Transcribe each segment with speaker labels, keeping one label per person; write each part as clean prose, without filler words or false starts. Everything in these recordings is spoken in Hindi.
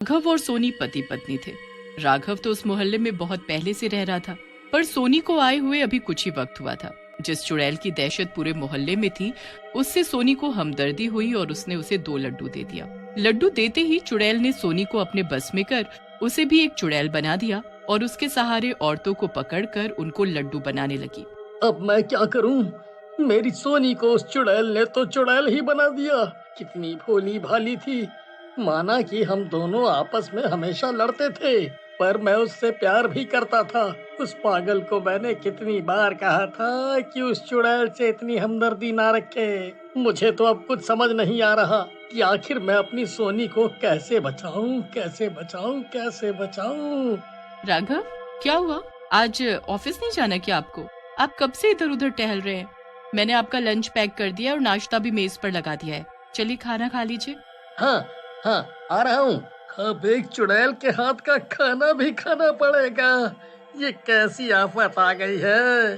Speaker 1: राघव और सोनी पति पत्नी थे। राघव तो उस मोहल्ले में बहुत पहले से रह रहा था, पर सोनी को आए हुए अभी कुछ ही वक्त हुआ था। जिस चुड़ैल की दहशत पूरे मोहल्ले में थी, उससे सोनी को हमदर्दी हुई और उसने उसे 2 लड्डू दे दिया। लड्डू देते ही चुड़ैल ने सोनी को अपने बस में कर उसे भी एक चुड़ैल बना दिया और उसके सहारे औरतों को पकड़कर उनको लड्डू बनाने लगी।
Speaker 2: अब मैं क्या करूं? मेरी सोनी को उस चुड़ैल ने तो चुड़ैल ही बना दिया। कितनी भोली भाली थी। माना कि हम दोनों आपस में हमेशा लड़ते थे, पर मैं उससे प्यार भी करता था। उस पागल को मैंने कितनी बार कहा था कि उस चुड़ैल से इतनी हमदर्दी ना रखे। मुझे तो अब कुछ समझ नहीं आ रहा कि आखिर मैं अपनी सोनी को कैसे बचाऊं, कैसे बचाऊं, कैसे बचाऊं।
Speaker 1: राघव, क्या हुआ? आज ऑफिस नहीं जाना क्या आपको? आप कब से इधर उधर टहल रहे हैं? मैंने आपका लंच पैक कर दिया और नाश्ता भी मेज पर लगा दिया है। चलिए खाना खा लीजिए।
Speaker 2: हाँ हाँ, आ रहा हूँ। अब एक चुड़ैल के हाथ का खाना भी खाना पड़ेगा। ये कैसी आफत आ गई है?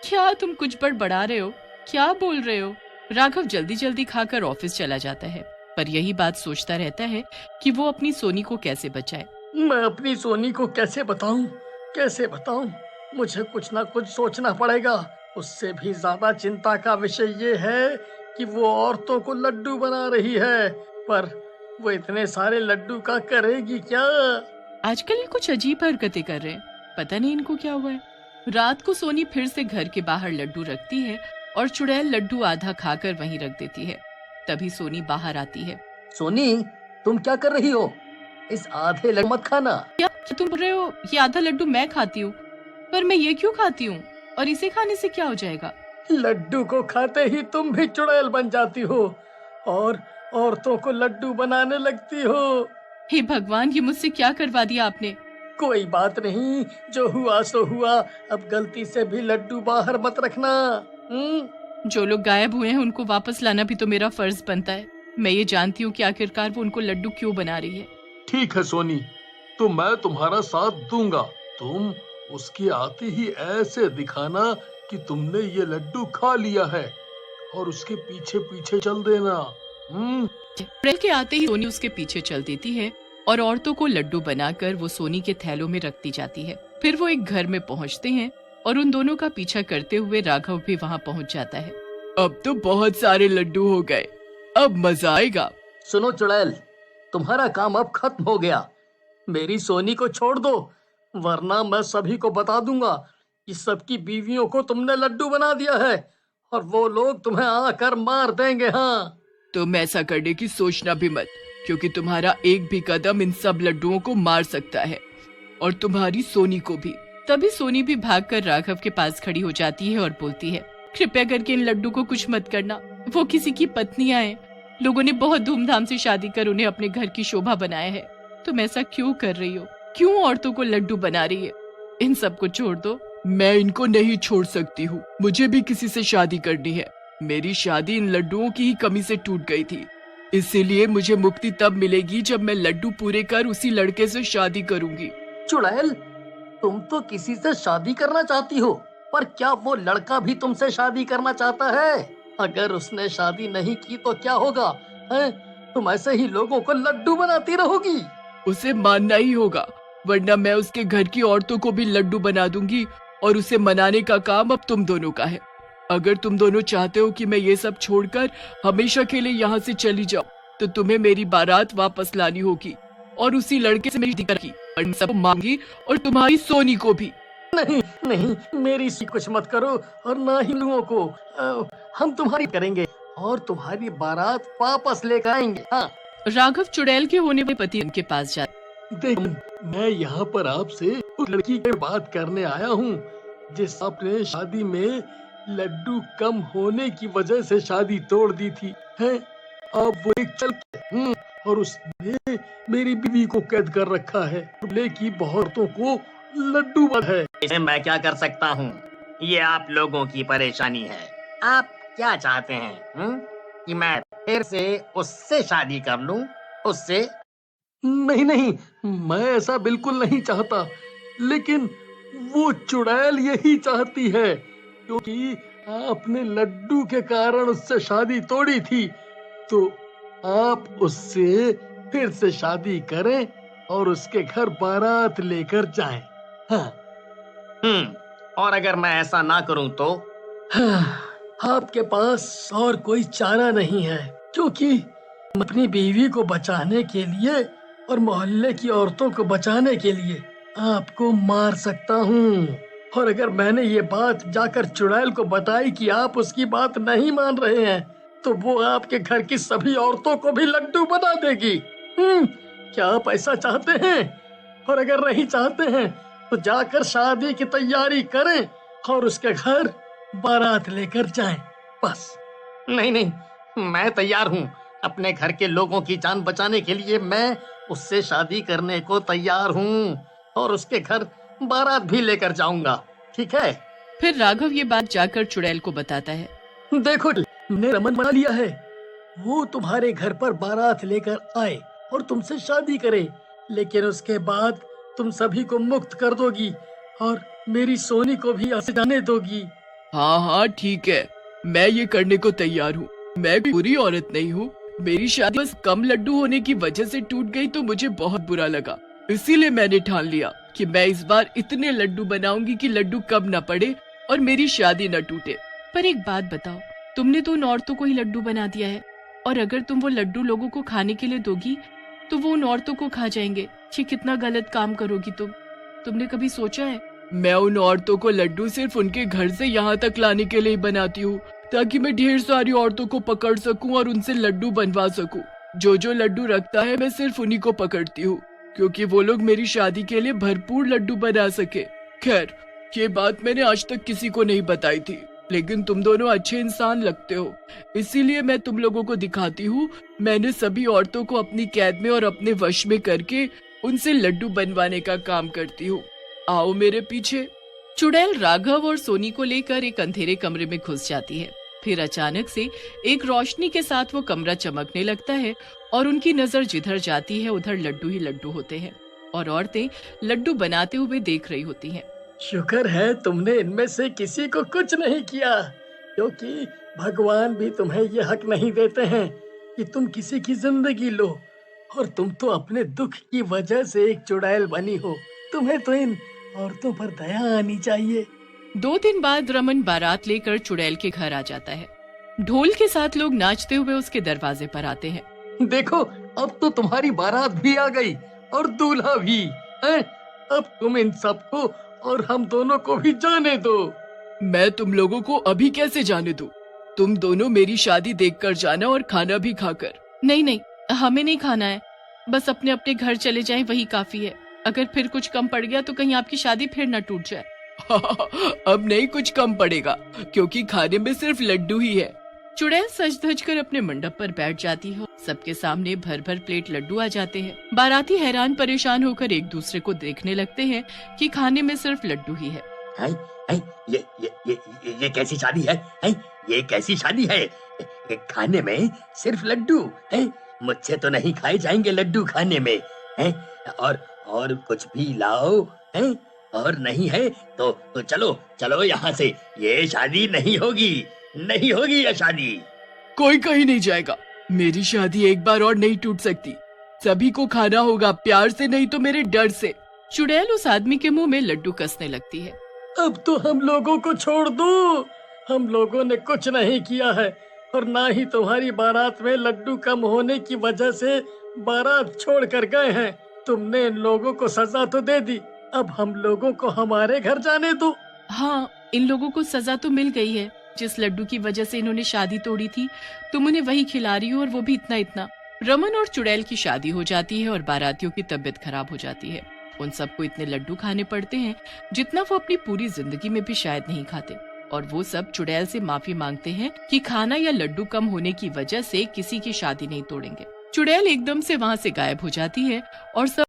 Speaker 1: क्या तुम कुछ बड़बड़ा रहे हो? क्या बोल रहे हो? राघव जल्दी जल्दी खाकर ऑफिस चला जाता है, पर यही बात सोचता रहता है कि वो अपनी सोनी को कैसे बचाए।
Speaker 2: मैं अपनी सोनी को कैसे बताऊं, कैसे बताऊं? मुझे कुछ ना कुछ सोचना पड़ेगा। उससे भी ज्यादा चिंता का विषय ये है कि वो औरतों को लड्डू बना रही है, पर वो इतने सारे लड्डू का करेगी क्या?
Speaker 1: आजकल ये कुछ अजीब हरकतें कर रहे हैं, पता नहीं इनको क्या हुआ है। रात को सोनी फिर से घर के बाहर लड्डू रखती है और चुड़ैल लड्डू आधा खाकर वहीं रख देती है। तभी सोनी बाहर आती है।
Speaker 2: सोनी, तुम क्या कर रही हो? इस आधे लड्डू मत खाना।
Speaker 1: क्या तुम बोल रहे हो? ये आधा लड्डू मैं खाती हूँ, पर मैं ये क्यों खाती हूँ? और इसे खाने से क्या हो जाएगा?
Speaker 2: लड्डू को खाते ही तुम भी चुड़ैल बन जाती हो और औरतों को लड्डू बनाने लगती हो।
Speaker 1: हे भगवान, ये मुझसे क्या करवा दिया आपने?
Speaker 2: कोई बात नहीं, जो हुआ सो हुआ। अब गलती से भी लड्डू बाहर मत रखना।
Speaker 1: जो लोग गायब हुए हैं उनको वापस लाना भी तो मेरा फर्ज बनता है। मैं ये जानती हूँ कि आखिरकार वो उनको लड्डू क्यों बना रही है।
Speaker 3: ठीक है सोनी, तो मैं तुम्हारा साथ दूंगा। तुम उसकी आते ही ऐसे दिखाना कि तुमने ये लड्डू खा लिया है और उसके पीछे पीछे चल देना।
Speaker 1: चुड़ैल के आते ही सोनी उसके पीछे चल देती है और औरतों को लड्डू बनाकर वो सोनी के थैलों में रखती जाती है। फिर वो एक घर में पहुंचते हैं और उन दोनों का पीछा करते हुए राघव भी वहां पहुंच जाता है। अब तो बहुत सारे लड्डू हो गए, अब मजा आएगा।
Speaker 2: सुनो चुड़ैल, तुम्हारा काम अब खत्म हो गया। मेरी सोनी को छोड़ दो, वरना मैं सभी को बता दूंगा कि सबकी बीवियों को तुमने लड्डू बना दिया है और वो लोग तुम्हें आकर मार देंगे। हाँ,
Speaker 1: तुम ऐसा करने की सोचना भी मत, क्योंकि तुम्हारा एक भी कदम इन सब लड्डुओं को मार सकता है और तुम्हारी सोनी को भी। तभी सोनी भी भागकर राघव के पास खड़ी हो जाती है और बोलती है, कृपया करके इन लड्डू को कुछ मत करना। वो किसी की पत्नियां हैं। लोगों ने बहुत धूमधाम से शादी कर उन्हें अपने घर की शोभा बनाया है। तुम ऐसा क्यों कर रही हो? क्यों औरतों को लड्डू बना रही है? इन सबको छोड़ दो। मैं इनको नहीं छोड़ सकती हूँ, मुझे भी किसी से शादी करनी है। मेरी शादी इन लड्डुओं की ही कमी से टूट गई थी, इसीलिए मुझे मुक्ति तब मिलेगी जब मैं लड्डू पूरे कर उसी लड़के से शादी करूंगी।
Speaker 2: चुड़ैल, तुम तो किसी से शादी करना चाहती हो, पर क्या वो लड़का भी तुमसे शादी करना चाहता है? अगर उसने शादी नहीं की तो क्या होगा? हैं? तुम ऐसे ही लोगों को लड्डू बनाती रहोगी।
Speaker 1: उसे मानना ही होगा, वरना मैं उसके घर की औरतों को भी लड्डू बना दूंगी और उसे मनाने का काम अब तुम दोनों का है। अगर तुम दोनों चाहते हो कि मैं ये सब छोड़कर हमेशा के लिए यहाँ से चली जाऊं, तो तुम्हें मेरी बारात वापस लानी होगी और उसी लड़के से मेरी शादी करनी, सब मांगी और तुम्हारी सोनी को भी।
Speaker 2: नहीं नहीं, मेरी सी कुछ मत करो और ना ही लोगों को। हम तुम्हारी करेंगे और तुम्हारी बारात वापस लेकर आएंगे। हाँ।
Speaker 1: राघव चुड़ैल के होने वाले पति उनके पास जाता।
Speaker 3: देख, मैं यहाँ पर आपसे उस लड़की की बात करने आया हूँ जिस आपने शादी में लड्डू कम होने की वजह से शादी तोड़ दी थी। है अब वो एक चल और उसने मेरी बीवी को कैद कर रखा है। लेकिन बहुतों को लड्डू बना है।
Speaker 4: इसे मैं क्या कर सकता हूँ? ये आप लोगों की परेशानी है। आप क्या चाहते हैं? कि मैं फिर से उससे शादी कर लूं? उससे?
Speaker 3: नहीं नहीं, मैं ऐसा बिल्कुल नहीं चाहता, लेकिन वो चुड़ैल यही चाहती है, क्योंकि आपने लड्डू के कारण उससे शादी तोड़ी थी। तो आप उससे फिर से शादी करें और उसके घर बारात लेकर जाएं। हाँ।
Speaker 4: और अगर मैं ऐसा ना करूं तो?
Speaker 2: आपके पास और कोई चारा नहीं है, क्योंकि अपनी बीवी को बचाने के लिए और मोहल्ले की औरतों को बचाने के लिए आपको मार सकता हूँ। और अगर मैंने ये बात जाकर चुड़ैल को बताई कि आप उसकी बात नहीं मान रहे हैं, तो वो आपके घर की सभी औरतों को भी लड्डू बना देगी। क्या आप ऐसा चाहते हैं? और अगर नहीं चाहते हैं तो जाकर शादी की तैयारी करें और उसके घर बारात लेकर जाएं, बस।
Speaker 4: नहीं नहीं, मैं तैयार हूँ। अपने घर के लोगों की जान बचाने के लिए मैं उससे शादी करने को तैयार हूँ और उसके घर बारात भी लेकर जाऊंगा, ठीक है?
Speaker 1: फिर राघव ये बात जाकर चुड़ैल को बताता है।
Speaker 2: देखो, ने रमन बना लिया है। वो तुम्हारे घर पर बारात लेकर आए और तुमसे शादी करे, लेकिन उसके बाद तुम सभी को मुक्त कर दोगी और मेरी सोनी को भी यहाँ से जाने दोगी।
Speaker 1: हाँ हाँ ठीक है, मैं ये करने को तैयार हूँ। मैं कोई बुरी औरत नहीं हूँ। मेरी शादी बस कम लड्डू होने की वजह से टूट गई तो मुझे बहुत बुरा लगा, इसीलिए मैंने ठान लिया कि मैं इस बार इतने लड्डू बनाऊंगी कि लड्डू कम न पड़े और मेरी शादी न टूटे। पर एक बात बताओ, तुमने तो उन औरतों को ही लड्डू बना दिया है, और अगर तुम वो लड्डू लोगों को खाने के लिए दोगी तो वो उन औरतों को खा जाएंगे। ये कितना गलत काम करोगी तुमने कभी सोचा है? मैं उन औरतों को लड्डू सिर्फ उनके घर से यहाँ तक लाने के लिए बनाती हूँ, ताकि मैं ढेर सारी औरतों को पकड़ सकूं और उनसे लड्डू बनवा सकूं। जो लड्डू रखता है मैं सिर्फ उन्हीं को पकड़ती हूँ, क्योंकि वो लोग मेरी शादी के लिए भरपूर लड्डू बना सके। खैर, ये बात मैंने आज तक किसी को नहीं बताई थी, लेकिन तुम दोनों अच्छे इंसान लगते हो, इसीलिए मैं तुम लोगों को दिखाती हूँ। मैंने सभी औरतों को अपनी कैद में और अपने वश में करके उनसे लड्डू बनवाने का काम करती हूँ। आओ मेरे पीछे। चुड़ैल राघव और सोनी को लेकर एक अंधेरे कमरे में घुस जाती है। फिर अचानक से एक रोशनी के साथ वो कमरा चमकने लगता है और उनकी नजर जिधर जाती है उधर लड्डू ही लड्डू होते हैं और औरतें लड्डू बनाते हुए देख रही होती हैं।
Speaker 2: शुक्र है तुमने इनमें से किसी को कुछ नहीं किया, क्योंकि भगवान भी तुम्हें ये हक नहीं देते हैं कि तुम किसी की जिंदगी लो, और तुम तो अपने दुख की वजह से एक चुड़ैल बनी हो। तुम्हें तो इन औरतों पर दया आनी चाहिए।
Speaker 1: 2 दिन बाद रमन बारात लेकर चुड़ैल के घर आ जाता है। ढोल के साथ लोग नाचते हुए उसके दरवाजे पर आते हैं।
Speaker 3: देखो, अब तो तुम्हारी बारात भी आ गई और दूल्हा भी है। अब तुम इन सबको और हम दोनों को भी जाने दो।
Speaker 1: मैं तुम लोगों को अभी कैसे जाने दूं? तुम दोनों मेरी शादी देखकर जाना और खाना भी खाकर। नहीं, हमें नहीं खाना है, बस अपने अपने घर चले जाएं, वही काफी है। अगर फिर कुछ कम पड़ गया तो कहीं आपकी शादी फिर न टूट जाए। अब नहीं कुछ कम पड़ेगा, क्योंकि खाने में सिर्फ लड्डू ही है। चुड़ैल सज धज कर अपने मंडप पर बैठ जाती है। सबके सामने भर भर प्लेट लड्डू आ जाते हैं। बाराती हैरान परेशान होकर एक दूसरे को देखने लगते हैं कि खाने में सिर्फ लड्डू ही है।
Speaker 4: ये कैसी शादी है? ये कैसी शादी है? खाने में सिर्फ लड्डू है? मुझसे तो नहीं खाए जाएंगे लड्डू खाने में है। और कुछ भी लाओ है। और नहीं है तो चलो यहाँ से। ये शादी नहीं होगी ये शादी।
Speaker 1: कोई कहीं नहीं जाएगा। मेरी शादी एक बार और नहीं टूट सकती। सभी को खाना होगा, प्यार से नहीं तो मेरे डर से। चुड़ैल उस आदमी के मुंह में लड्डू कसने लगती है।
Speaker 2: अब तो हम लोगों को छोड़ दो। हम लोगों ने कुछ नहीं किया है, और ना ही तुम्हारी बारात में लड्डू कम होने की वजह से बारात छोड़ कर गए हैं। तुमने इन लोगों को सजा तो दे दी, अब हम लोगों को हमारे घर जाने दो।
Speaker 1: हाँ, इन लोगों को सजा तो मिल गई है। जिस लड्डू की वजह से इन्होंने शादी तोड़ी थी, तुम उन्हें वही खिला रही हो, और वो भी इतना। रमन और चुड़ैल की शादी हो जाती है और बारातियों की तबीयत खराब हो जाती है। उन सबको इतने लड्डू खाने पड़ते हैं जितना वो अपनी पूरी जिंदगी में भी शायद नहीं खाते, और वो सब चुड़ैल से माफी मांगते हैं कि खाना या लड्डू कम होने की वजह से किसी की शादी नहीं तोड़ेंगे। चुड़ैल एकदम से वहाँ से गायब हो जाती है और सब